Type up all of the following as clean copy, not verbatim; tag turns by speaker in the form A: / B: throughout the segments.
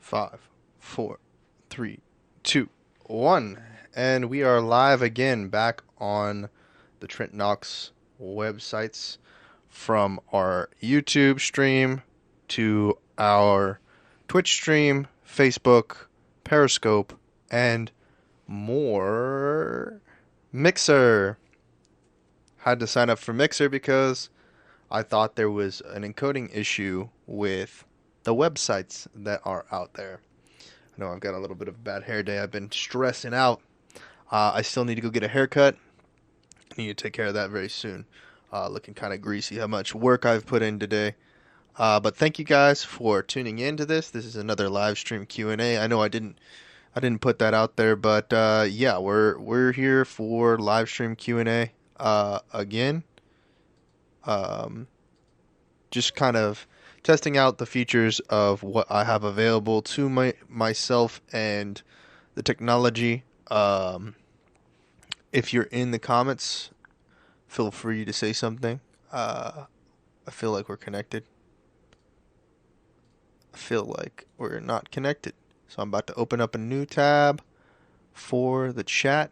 A: 5, 4, 3, 2, 1. And we are live again back on the Trent Knox websites, from our YouTube stream to our Twitch stream, Facebook, Periscope, and more. Mixer. Had to sign up for Mixer because I thought there was an encoding issue with the websites that are out there. I know I've got a little bit of a bad hair day. I've been stressing out. I still need to go get a haircut. I need to take care of that very soon. Looking kind of greasy, how much work I've put in today. But thank you guys for tuning in to this. This is another live stream Q&A. I know I didn't put that out there, but yeah, we're here for live stream Q&A again. Just kind of testing out the features of what I have available to myself and the technology. If you're in the comments, feel free to say something. I feel like we're connected. I feel like we're not connected. So I'm about to open up a new tab for the chat.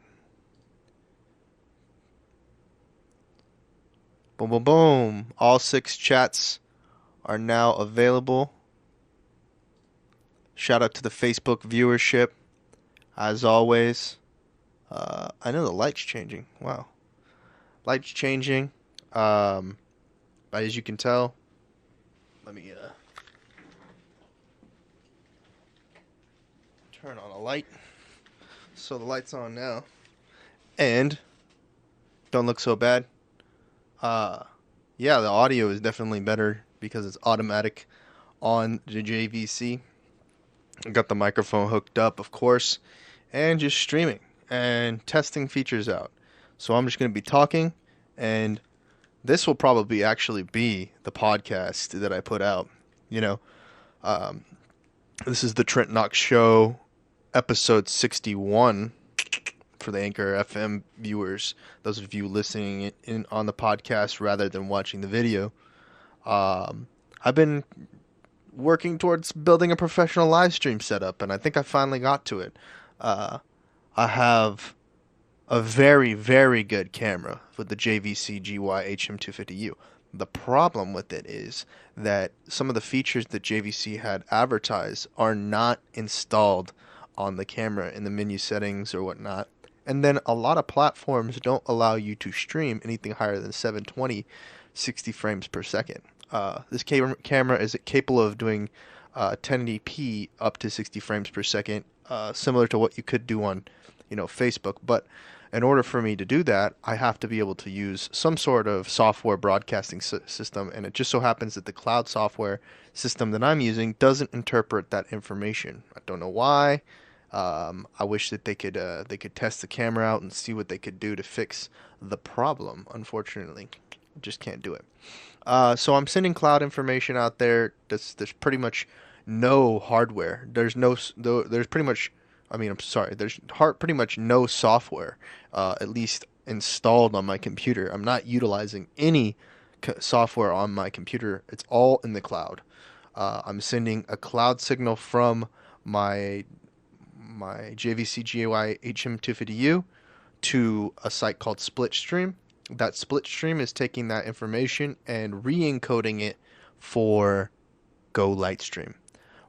A: Boom, boom, boom. All 6 chats are now available. Shout out to the Facebook viewership, as always. I know the light's changing. Wow. Light's changing. But as you can tell, let me turn on a light. So the light's on now. And don't look so bad. Yeah, the audio is definitely better because it's automatic on the JVC. I got the microphone hooked up, of course, and just streaming and testing features out. So I'm just going to be talking, and this will probably actually be the podcast that I put out. You know, this is the Trent Knox Show, episode 61. For the Anchor FM viewers, those of you listening in on the podcast rather than watching the video, I've been working towards building a professional live stream setup, and I think I finally got to it. I have a very, very good camera with the JVC GY HM250U. The problem with it is that some of the features that JVC had advertised are not installed on the camera in the menu settings or whatnot. And then a lot of platforms don't allow you to stream anything higher than 720 60 frames per second. This camera is capable of doing 1080p up to 60 frames per second, similar to what you could do on, Facebook. But in order for me to do that, I have to be able to use some sort of software broadcasting system, and it just so happens that the cloud software system that I'm using doesn't interpret that information. I don't know why. I wish that they could test the camera out and see what they could do to fix the problem. Unfortunately, just can't do it. So I'm sending cloud information out there. There's pretty much no hardware. There's pretty much no software, at least installed on my computer. I'm not utilizing any software on my computer. It's all in the cloud. I'm sending a cloud signal from my JVC GY HM250U to a site called Splitstream. That Splitstream is taking that information and re-encoding it for Go Lightstream.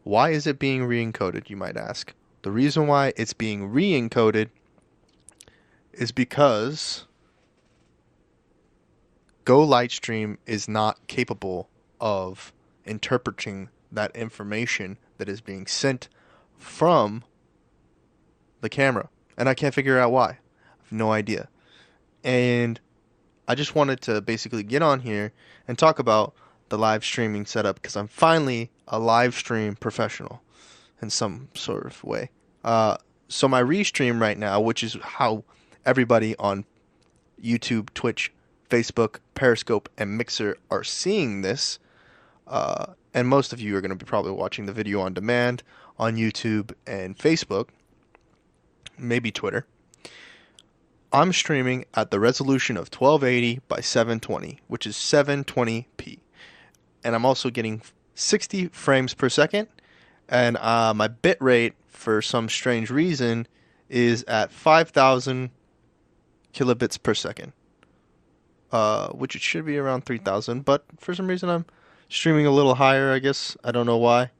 A: Why is it being re-encoded, you might ask? The reason why it's being re-encoded is because Go Lightstream is not capable of interpreting that information that is being sent from the camera, and I can't figure out why. I have no idea. And I just wanted to basically get on here and talk about the live streaming setup, because I'm finally a live stream professional in some sort of way. So my restream right now, which is how everybody on YouTube, Twitch, Facebook, Periscope, and Mixer are seeing this, and most of you are going to be probably watching the video on demand on YouTube and Facebook, maybe Twitter. I'm streaming at the resolution of 1280 by 720, which is 720p. And I'm also getting 60 frames per second And my bit rate, for some strange reason, is at 5,000 kilobits per second, which it should be around 3,000. But for some reason, I'm streaming a little higher, I guess. I don't know why.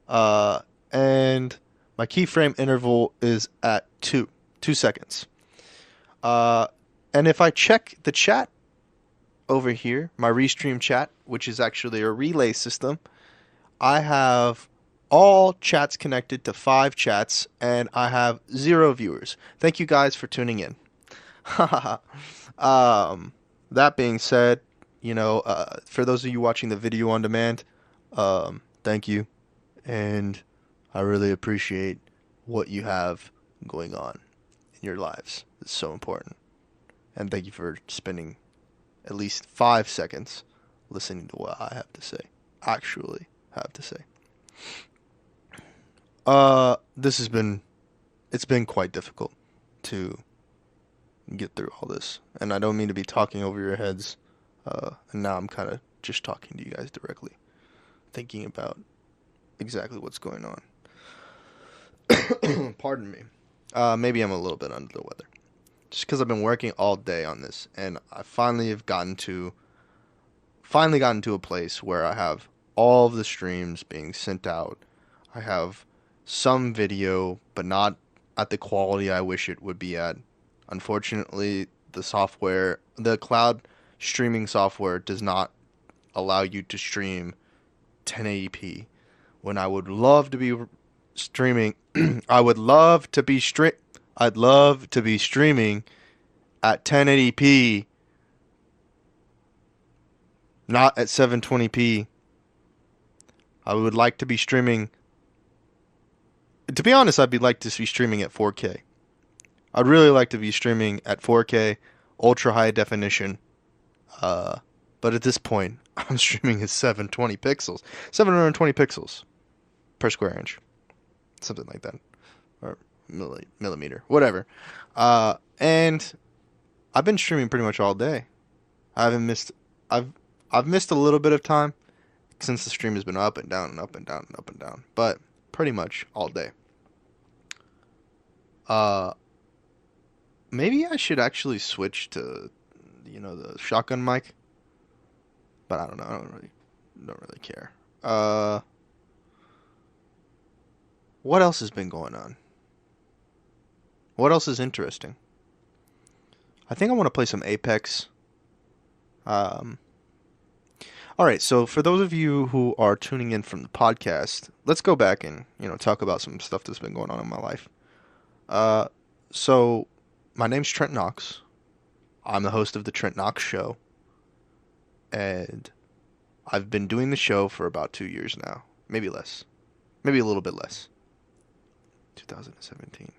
A: Uh, and my keyframe interval is at 2 seconds. Uh, and if I check the chat over here, my Restream chat, which is actually a relay system, I have all chats connected to 5 chats, and I have 0 viewers. Thank you guys for tuning in. That being said, for those of you watching the video on demand, thank you, and I really appreciate what you have going on in your lives. It's so important. And thank you for spending at least 5 seconds listening to what I have to say. Actually have to say. It's been quite difficult to get through all this. And I don't mean to be talking over your heads. And now I'm kind of just talking to you guys directly, thinking about exactly what's going on. Pardon me. Maybe I'm a little bit under the weather. Just because I've been working all day on this, and I finally have gotten to a place where I have all of the streams being sent out. I have some video, but not at the quality I wish it would be at. Unfortunately, the cloud streaming software does not allow you to stream 1080p. When I would love to be streaming, I'd love to be streaming at 1080p, not at 720p. I would like to be streaming. To be honest, I'd like to be streaming at 4K. I'd really like to be streaming at 4K, ultra high definition. But at this point, I'm streaming at 720 pixels per square inch, something like that, or millimeter, whatever. And I've been streaming pretty much all day. I haven't missed. I've missed a little bit of time since the stream has been up and down and up and down and up and down, but pretty much all day. Maybe I should actually switch to, the shotgun mic, but I don't know. I don't really care. What else has been going on? What else is interesting? I think I want to play some Apex. Alright, so for those of you who are tuning in from the podcast, let's go back and, talk about some stuff that's been going on in my life. So, my name's Trent Knox. I'm the host of the Trent Knox Show. And I've been doing the show for about 2 years now. Maybe less. Maybe a little bit less. 2017.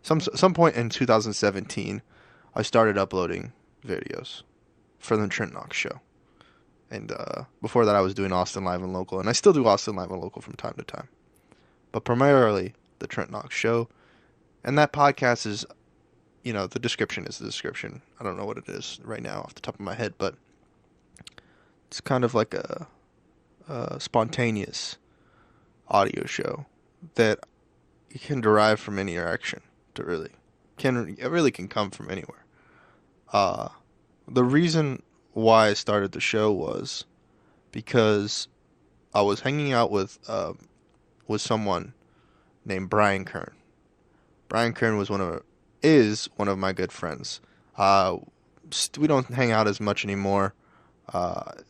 A: Some point in 2017, I started uploading videos for the Trent Knox Show. And before that, I was doing Austin Live and Local, and I still do Austin Live and Local from time to time. But primarily, the Trent Knox Show. And that podcast is, the description is the description. I don't know what it is right now off the top of my head, but it's kind of like a spontaneous audio show that you can derive from any direction. It really can come from anywhere. The reason why I started the show was because I was hanging out with someone named Brian Kern. Brian Kern is one of my good friends. We don't hang out as much anymore.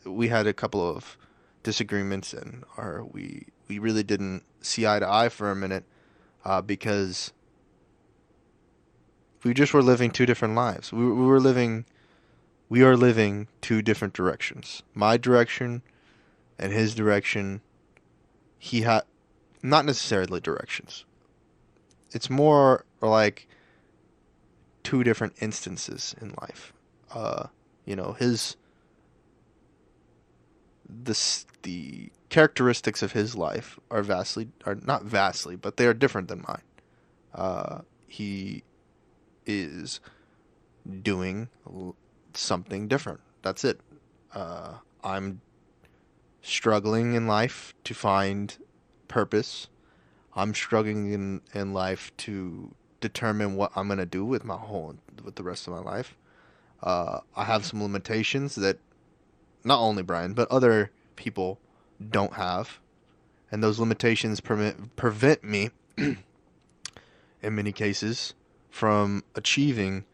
A: We had a couple of disagreements, and we really didn't see eye to eye for a minute because we just were living two different lives. We are living two different directions. My direction and his direction. He had not necessarily directions. It's more like two different instances in life. The characteristics of his life are not vastly, but they are different than mine. He is doing something different. That's it. I'm struggling in life to find purpose. I'm struggling in life to determine what I'm gonna do with the rest of my life. I have some limitations that not only Brian but other people don't have, and those limitations prevent me in many cases from achieving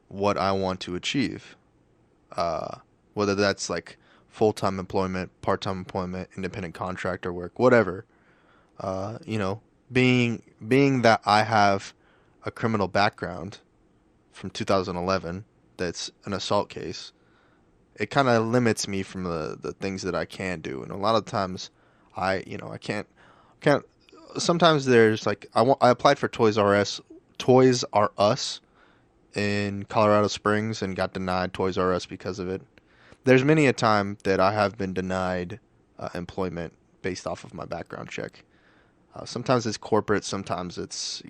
A: what I want to achieve. Uh, Whether that's like full-time employment, part-time employment, independent contractor work, whatever. You know, being that I have a criminal background from 2011, that's an assault case. It kind of limits me from the things that I can do, and a lot of times, I can't. Sometimes there's like I applied for Toys R Us in Colorado Springs and got denied Toys R Us because of it. There's many a time that I have been denied employment based off of my background check. Sometimes it's corporate, sometimes it's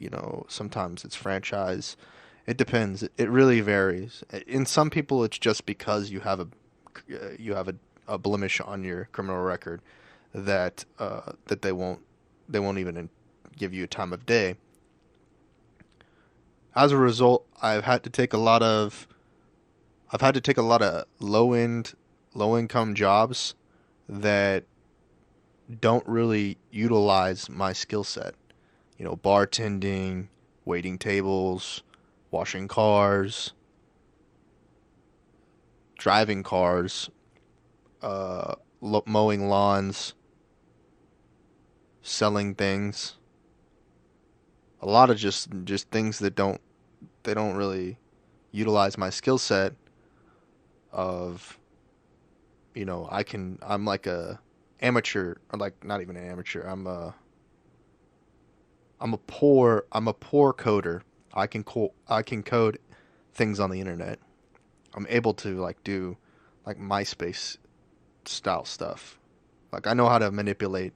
A: franchise. It depends. It really varies. In some people, it's just because you have a blemish on your criminal record that they won't even give you a time of day. As a result, I've had to take a lot of low income jobs that don't really utilize my skill set. You know, bartending, waiting tables, washing cars, driving cars, mowing lawns, selling things. A lot of just things that don't really utilize my skill set of, I'm like a amateur, or like not even an amateur. I'm a poor coder. I can code things on the internet. I'm able to like do like MySpace style stuff. Like I know how to manipulate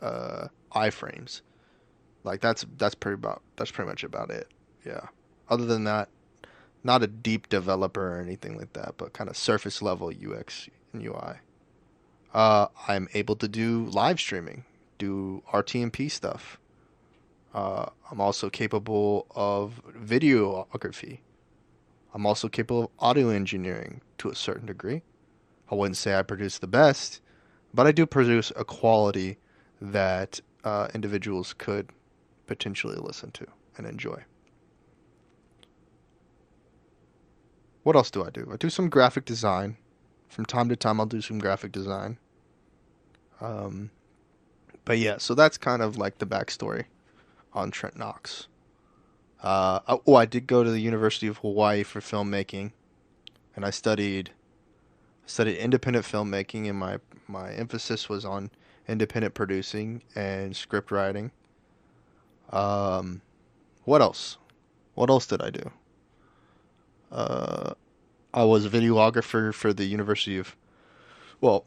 A: iframes. Like that's pretty much about it. Yeah. Other than that, not a deep developer or anything like that, but kind of surface level UX and UI. I'm able to do live streaming, do RTMP stuff. I'm also capable of videography. I'm also capable of audio engineering to a certain degree. I wouldn't say I produce the best, but I do produce a quality that individuals could potentially listen to and enjoy. What else do I do? I do some graphic design. From time to time, I'll do some graphic design. Um, but yeah, so that's kind of like the backstory on Trent Knox. I did go to the University of Hawaii for filmmaking, and I studied independent filmmaking, and my emphasis was on independent producing and script writing. Um, what else? What else did I do? Uh, I was a videographer for the University of. Well,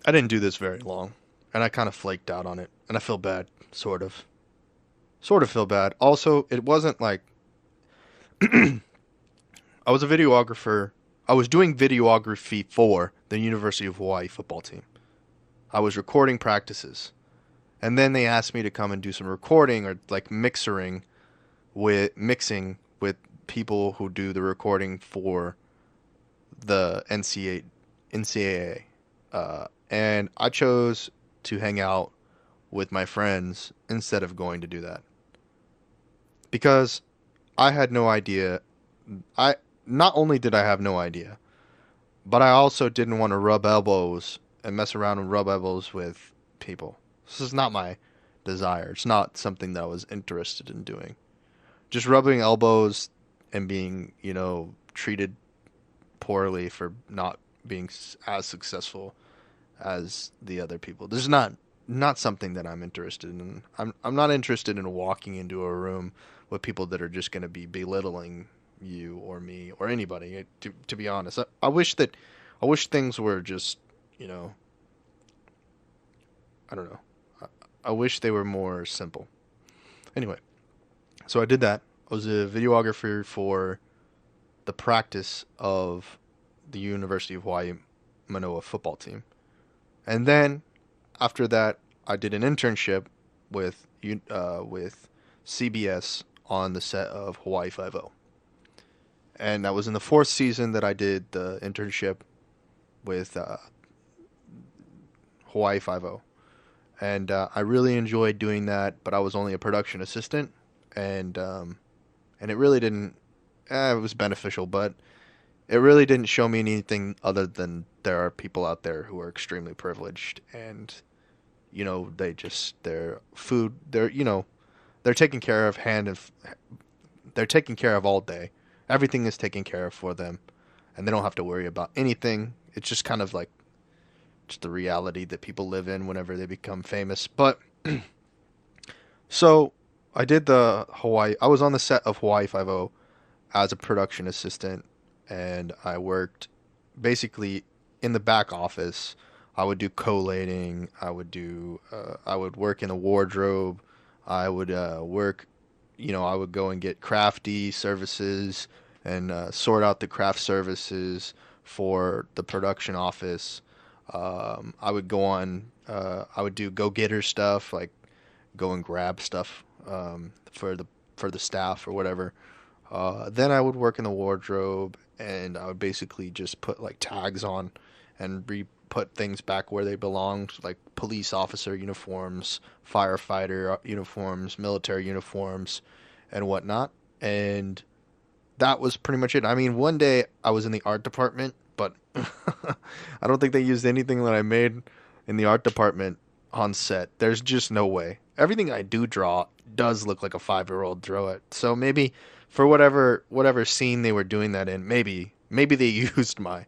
A: I didn't do this very long, and I kind of flaked out on it, and I feel bad, sort of feel bad. Also, it wasn't like I was a videographer. I was doing videography for the University of Hawaii football team. I was recording practices, and then they asked me to come and do some recording or like mixing with people who do the recording for the NCAA. And I chose to hang out with my friends instead of going to do that because I had no idea. I Not only did I have no idea, but I also didn't want to rub elbows and mess around and rub elbows with people. This is not my desire. It's not something that I was interested in doing. Just rubbing elbows and being, treated poorly for not being as successful as the other people. This is not something that I'm interested in. I'm not interested in walking into a room with people that are just going to be belittling you or me or anybody. To be honest, I wish things were just, I don't know. I wish they were more simple. Anyway, so I did that. I was a videographer for the practice of the University of Hawaii Manoa football team. And then after that, I did an internship with CBS on the set of Hawaii Five-O, and that was in the fourth season that I did the internship with Hawaii Five-O, and I really enjoyed doing that. But I was only a production assistant, and and it really didn't. It was beneficial, but it really didn't show me anything other than there are people out there who are extremely privileged, and they just their food, they're taken care of they're taken care of all day. Everything is taken care of for them, and they don't have to worry about anything. It's just kind of like just the reality that people live in whenever they become famous. But so I did the Hawaii. I was on the set of Hawaii Five-O as a production assistant, and I worked basically in the back office. I would do collating. I would work in the wardrobe. I would work. I would go and get crafty services and sort out the craft services for the production office. I would go on. I would do go-getter stuff, like go and grab stuff for the staff or whatever. Then I would work in the wardrobe, and I would basically just put like tags on and put things back where they belonged, like police officer uniforms, firefighter uniforms, military uniforms, and whatnot. And that was pretty much it. I mean, one day I was in the art department, but I don't think they used anything that I made in the art department on set. There's just no way. Everything I do draw does look like a 5-year-old drew it. So maybe for whatever scene they were doing that in, maybe they used my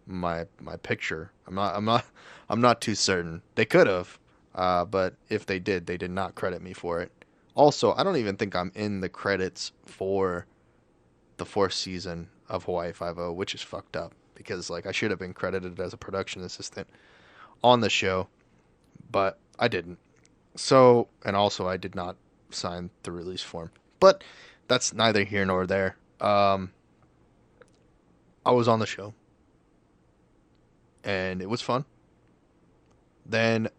A: my picture. I'm not too certain. They could have, but if they did, they did not credit me for it. Also, I don't even think I'm in the credits for the fourth season of Hawaii Five-O, which is fucked up because like I should have been credited as a production assistant on the show, but I didn't. So, and also I did not sign the release form. But that's neither here nor there. I was on the show, and it was fun. Then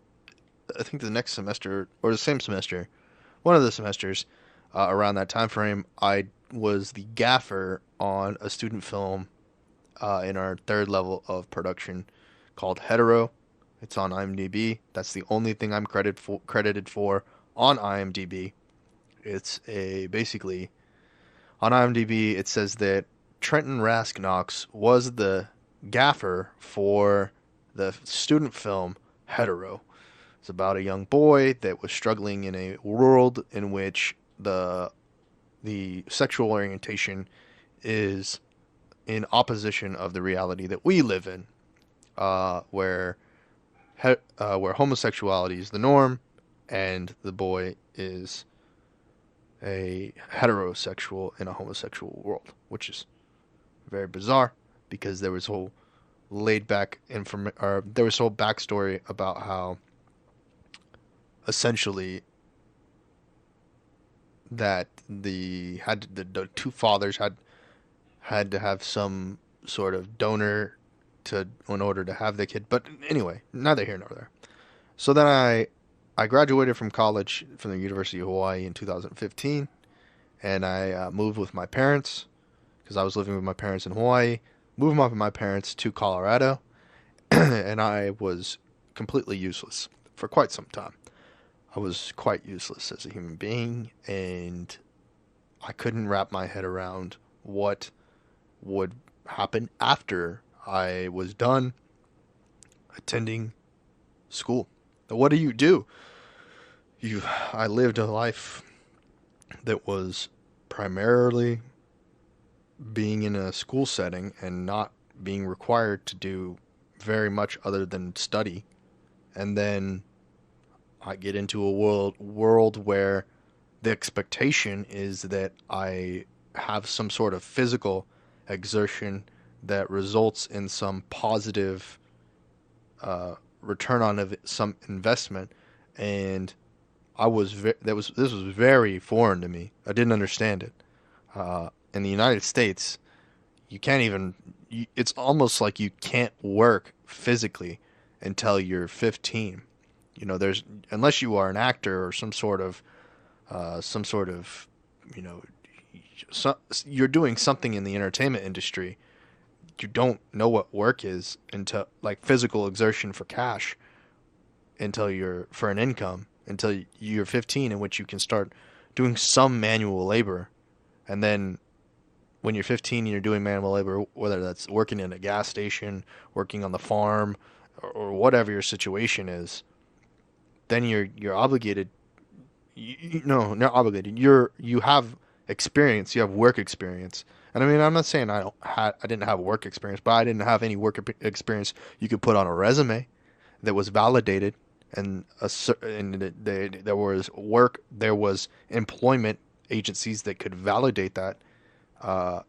A: I think the next semester or the same semester, one of the semesters around that time frame, I was the gaffer on a student film in our third level of production called Hetero. It's on IMDb. That's the only thing I'm credited for on IMDb. It's a basically on IMDb. It says that Trent Knox was the gaffer for the student film Hetero. It's about a young boy that was struggling in a world in which the sexual orientation is in opposition of the reality that we live in, where homosexuality is the norm, and the boy is a heterosexual in a homosexual world, which is very bizarre because there was whole there was whole backstory about how essentially that the two fathers had to have some sort of donor to in order to have the kid. But anyway, neither here nor there. So then I graduated from college from the University of Hawaii in 2015, and I moved with my parents because I was living with my parents in Hawaii. Moved with my parents to Colorado, and I was completely useless for quite some time. I was quite useless as a human being, and I couldn't wrap my head around what would happen after I was done attending school. What do you do? I lived a life that was primarily being in a school setting and not being required to do very much other than study. And then I get into a world where the expectation is that I have some sort of physical exertion that results in some positive return on some investment, and this was very foreign to me. I didn't understand it. In the United States, you can't even. It's almost like you can't work physically until you're 15. there's unless you are an actor or some sort of, you know, you're doing something in the entertainment industry. You don't know what work is until like physical exertion for cash until you're for an income until you're 15, in which you can start doing some manual labor, and then when you're 15 and you're doing manual labor, whether that's working in a gas station, working on the farm, or whatever your situation is, then you're obligated. No, not obligated. You have experience. You have work experience. And I mean, I'm not saying I didn't have work experience, but I didn't have any work experience you could put on a resume that was validated, and there was employment agencies that could validate that uh,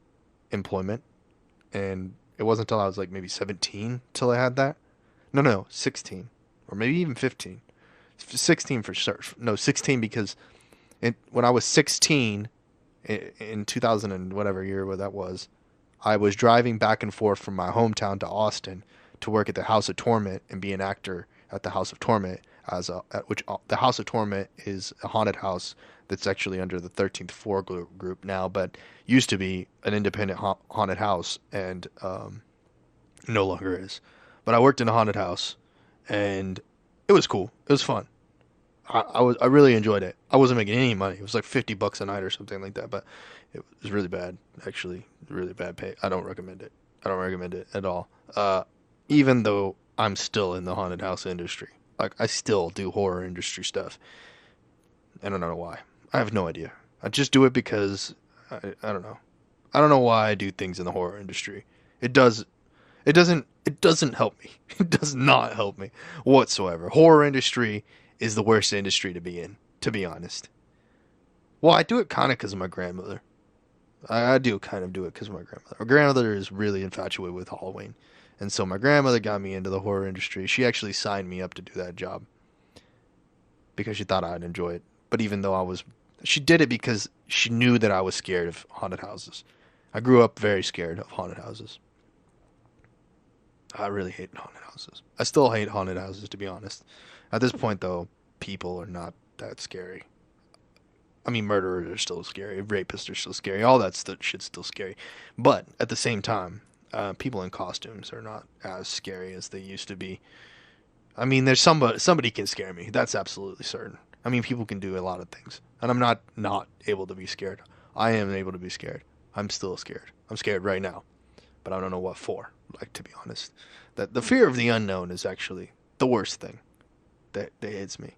A: employment. And it wasn't until I was like maybe 17 till I had that. No, 16 or maybe even 15. 16 for sure. No, 16 because when I was 16 in 2000 and whatever year that was, I was driving back and forth from my hometown to Austin to work at the House of Torment and be an actor at the House of Torment, the House of Torment is a haunted house that's actually under the 13th Floor group now, but used to be an independent haunted house, and no longer is. But I worked in a haunted house, and it was cool. It was fun. I really enjoyed it. I wasn't making any money. It was like $50 a night or something like that, but it was really bad, actually, really bad pay. I don't recommend it. I don't recommend it at all. Even though I'm still in the haunted house industry, like I still do horror industry stuff. I don't know why. I have no idea. I just do it because I don't know. I don't know why I do things in the horror industry. It does. It doesn't help me. It does not help me whatsoever. Horror industry is the worst industry to be in, to be honest. Well, I do it kind of because of my grandmother. I do kind of do it because of my grandmother. My grandmother is really infatuated with Halloween. And so my grandmother got me into the horror industry. She actually signed me up to do that job because she thought I'd enjoy it. But even though she did it because she knew that I was scared of haunted houses. I grew up very scared of haunted houses. I really hate haunted houses. I still hate haunted houses, to be honest. At this point, though, people are not that scary. I mean, murderers are still scary. Rapists are still scary. All that shit's still scary. But at the same time, people in costumes are not as scary as they used to be. I mean, there's somebody can scare me. That's absolutely certain. I mean, people can do a lot of things, and I'm not able to be scared. I am able to be scared. I'm still scared. I'm scared right now, but I don't know what for. Like, to be honest, that the fear of the unknown is actually the worst thing that hits me.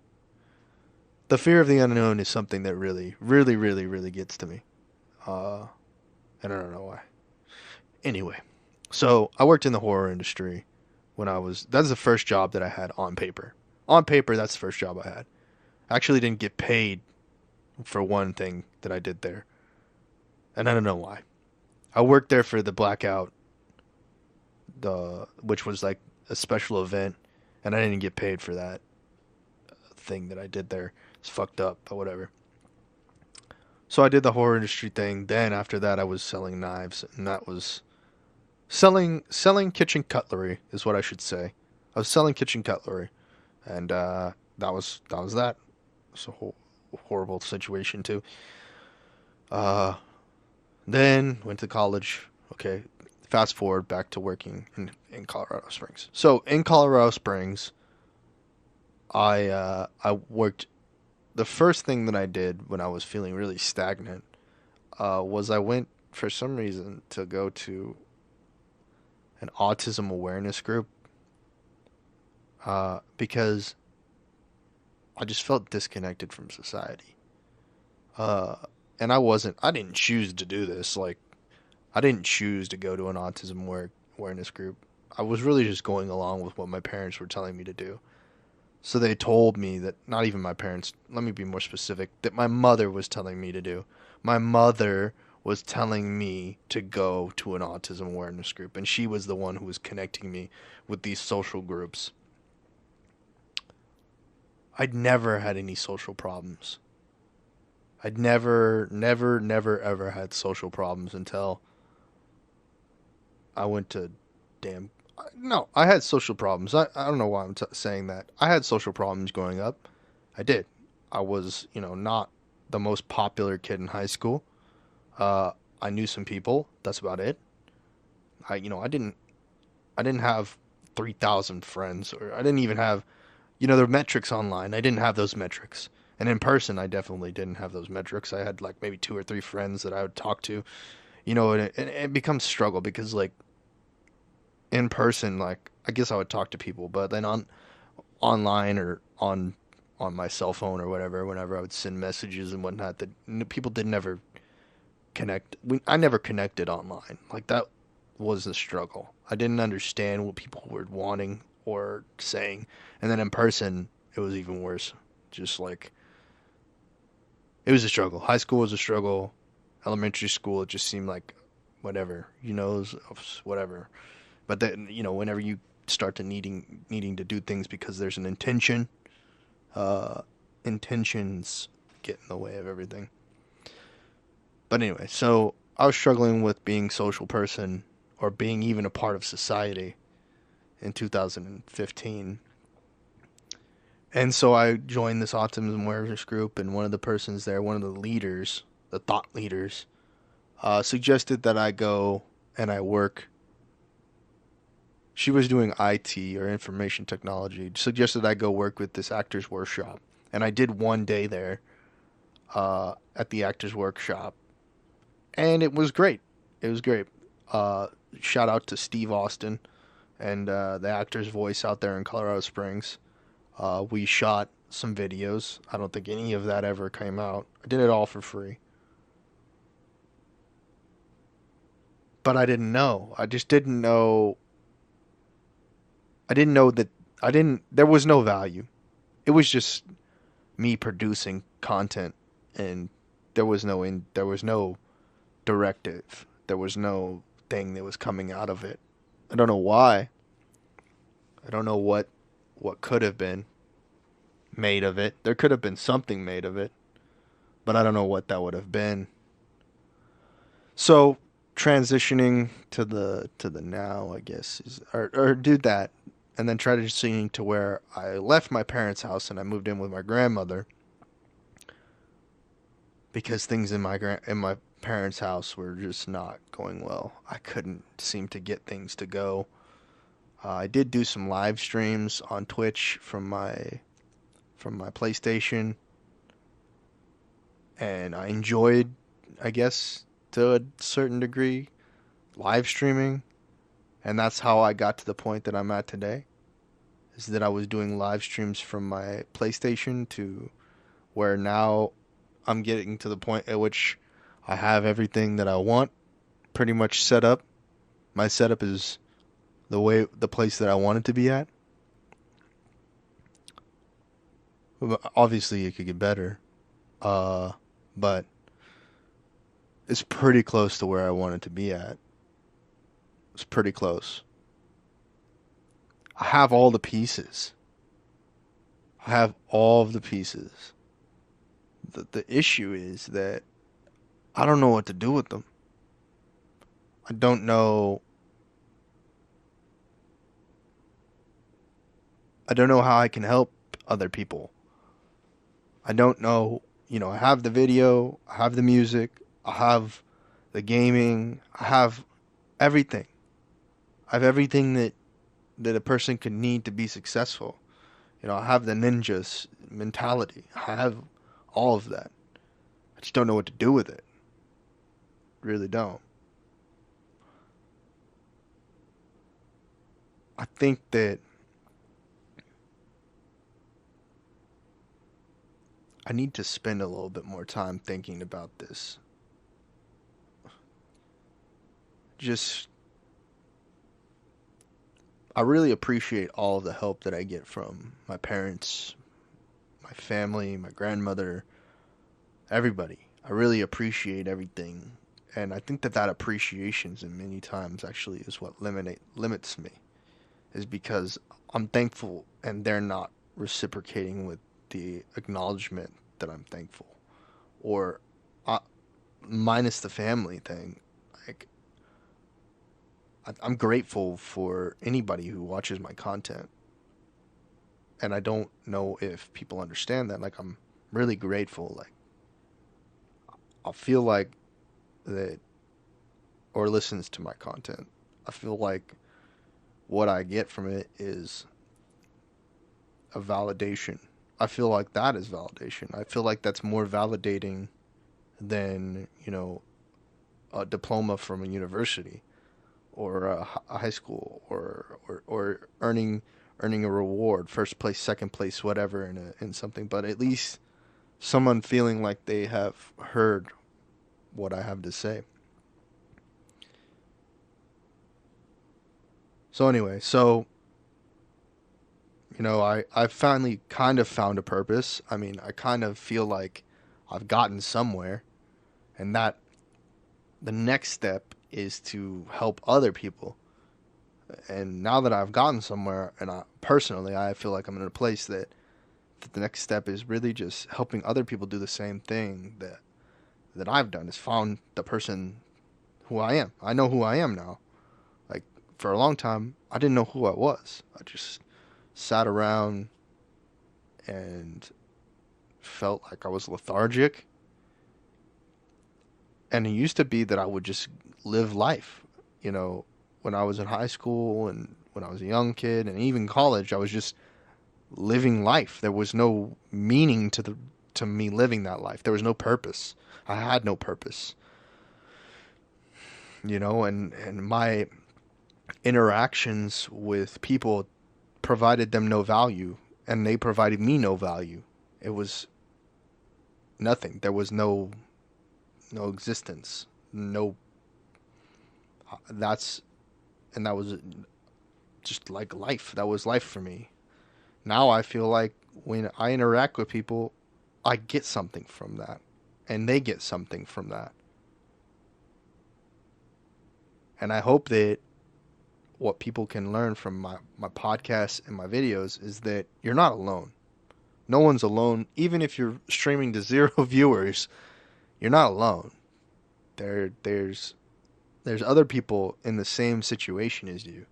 A: The fear of the unknown is something that really, really, really, really gets to me. And I don't know why. Anyway, so I worked in the horror industry that's the first job that I had on paper. On paper, that's the first job I had. I actually didn't get paid for one thing that I did there. And I don't know why. I worked there for the blackout, which was like a special event, and I didn't get paid for that thing that I did there. It's fucked up, but whatever. So I did the horror industry thing. Then after that, I was selling knives, and that was selling kitchen cutlery is what I should say. I was selling kitchen cutlery, and that. It's a horrible situation too. Uh, then went to college. Okay, fast forward back to working in Colorado Springs. So in Colorado Springs, I worked. The first thing that I did when I was feeling really stagnant was I went for some reason to go to an autism awareness group because I just felt disconnected from society. Uh, and I didn't choose to do this. Like, I didn't choose to go to an autism awareness group. I was really just going along with what my parents were telling me to do. So they told me that, not even my parents, let me be more specific, that my mother was telling me to do. My mother was telling me to go to an autism awareness group, and she was the one who was connecting me with these social groups. I'd never had any social problems. I'd never, ever had social problems until I went to damn. No, I had social problems. I don't know why I'm saying that. I had social problems growing up. I did. I was, not the most popular kid in high school. Uh, I knew some people. That's about it. I didn't have 3,000 friends, or I didn't even have, the metrics online. I didn't have those metrics. And in person, I definitely didn't have those metrics. I had like maybe two or three friends that I would talk to, and it becomes struggle because like in person, like I guess I would talk to people, but then online or on my cell phone or whatever, whenever I would send messages and whatnot, that people did never connect. I never connected online. Like that was the struggle. I didn't understand what people were wanting or saying, and then in person, it was even worse. Just like it was a struggle. High school was a struggle. Elementary school, it just seemed like whatever, it was whatever. But then, whenever you start to needing to do things because there's an intention, uh, intentions get in the way of everything. But anyway, so I was struggling with being a social person or being even a part of society in 2015. And so I joined this autism awareness group, and one of the persons there, one of the leaders, the thought leaders, suggested that I go and I work. She was doing IT or information technology. Suggested I go work with this actors workshop, and I did one day there at the actors workshop, and it was great. It was great. Uh, Shout out to Steve Austin and the actor's voice out there in Colorado Springs. We shot some videos. I don't think any of that ever came out. I did it all for free. But I didn't know. I just didn't know. I didn't know that there was no value. It was just me producing content, and there was no directive. There was no thing that was coming out of it. I don't know why. I don't know what could have been made of it. There could have been something made of it, but I don't know what that would have been. So transitioning to the now, I guess, is or do that, and then transitioning to where I left my parents' house and I moved in with my grandmother because things in my parents' house were just not going well. I couldn't seem to get things to go. I did do some live streams on Twitch from my PlayStation, and I enjoyed, I guess, to a certain degree, live streaming, and that's how I got to the point that I'm at today. Is that I was doing live streams from my PlayStation to where now I'm getting to the point at which I have everything that I want pretty much set up. My setup is the place that I want it to be at. Obviously, it could get better, uh, but it's pretty close to where I want it to be at. It's pretty close. I have all the pieces. I have all of the pieces. The issue is that I don't know what to do with them. I don't know. I don't know how I can help other people. I don't know. I have the video, I have the music, I have the gaming, I have everything. I have everything that a person could need to be successful. I have the ninjas mentality. I have all of that. I just don't know what to do with it. Really don't. I think that I need to spend a little bit more time thinking about this. Just, I really appreciate all of the help that I get from my parents, my family, my grandmother, everybody. I really appreciate everything. And I think that appreciation in many times actually is what limits me, is because I'm thankful and they're not reciprocating with the acknowledgement that I'm thankful. Or uh, minus the family thing. Like I'm grateful for anybody who watches my content. And I don't know if people understand that. Like, I'm really grateful. Like, I feel like that, or listens to my content. I feel like what I get from it is a validation. I feel like that is validation. I feel like that's more validating than, a diploma from a university or a high school or earning a reward, first place, second place, whatever in something. But at least someone feeling like they have heard what I have to say. So anyway, I finally kind of found a purpose. I mean, I kind of feel like I've gotten somewhere, and that the next step is to help other people. And now that I've gotten somewhere, and personally, I feel like I'm in a place that the next step is really just helping other people do the same thing that I've done, is found the person who I am. I know who I am now. Like, for a long time, I didn't know who I was. I just sat around and felt like I was lethargic. And it used to be that I would just live life. You know, when I was in high school and when I was a young kid and even college, I was just living life. There was no meaning to me living that life. There was no purpose. I had no purpose. And my interactions with people provided them no value, and they provided me no value. It was nothing. There was no existence. No that's and that was just like life. That was life for me. Now I feel like when I interact with people, I get something from that, and they get something from that. And I hope that what people can learn from my podcasts and my videos is that you're not alone. No one's alone. Even if you're streaming to zero viewers, you're not alone. There's other people in the same situation as you,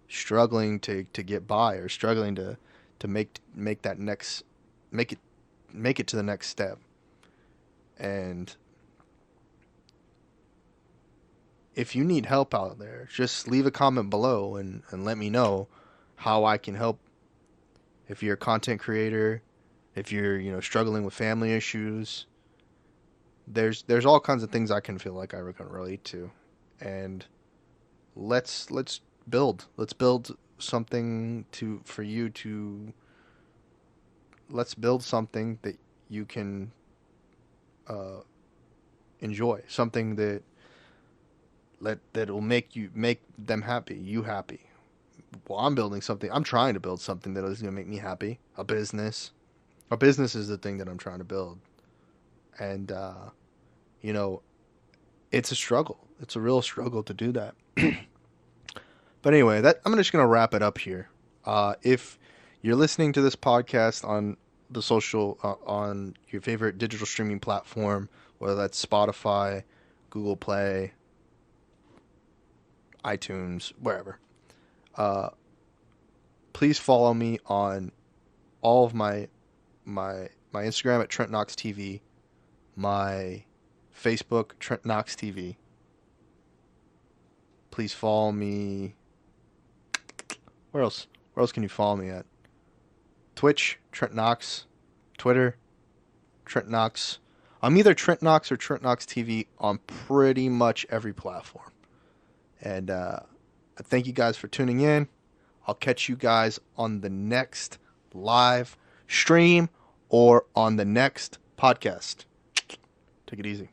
A: struggling to get by, or struggling to make that next make it make it to the next step. And if you need help out there, just leave a comment below and let me know how I can help. If you're a content creator, if you're, struggling with family issues, there's all kinds of things I can feel like I can relate to. And let's build. Let's build something to for you to let's build something that you can uh, enjoy, something that will make them happy, you happy. Well, I'm building something. I'm trying to build something that is going to make me happy. A business. A business is the thing that I'm trying to build, and you know, it's a struggle. It's a real struggle to do that. But anyway, that I'm just going to wrap it up here. If you're listening to this podcast on on your favorite digital streaming platform, whether that's Spotify, Google Play, iTunes, wherever, uh, please follow me on all of my Instagram at Trent Knox TV, my Facebook Trent Knox TV. Please follow me. Where else? Where else can you follow me at? Twitch, Trent Knox. Twitter, Trent Knox. I'm either Trent Knox or Trent Knox TV on pretty much every platform. And I thank you guys for tuning in. I'll catch you guys on the next live stream or on the next podcast. Take it easy.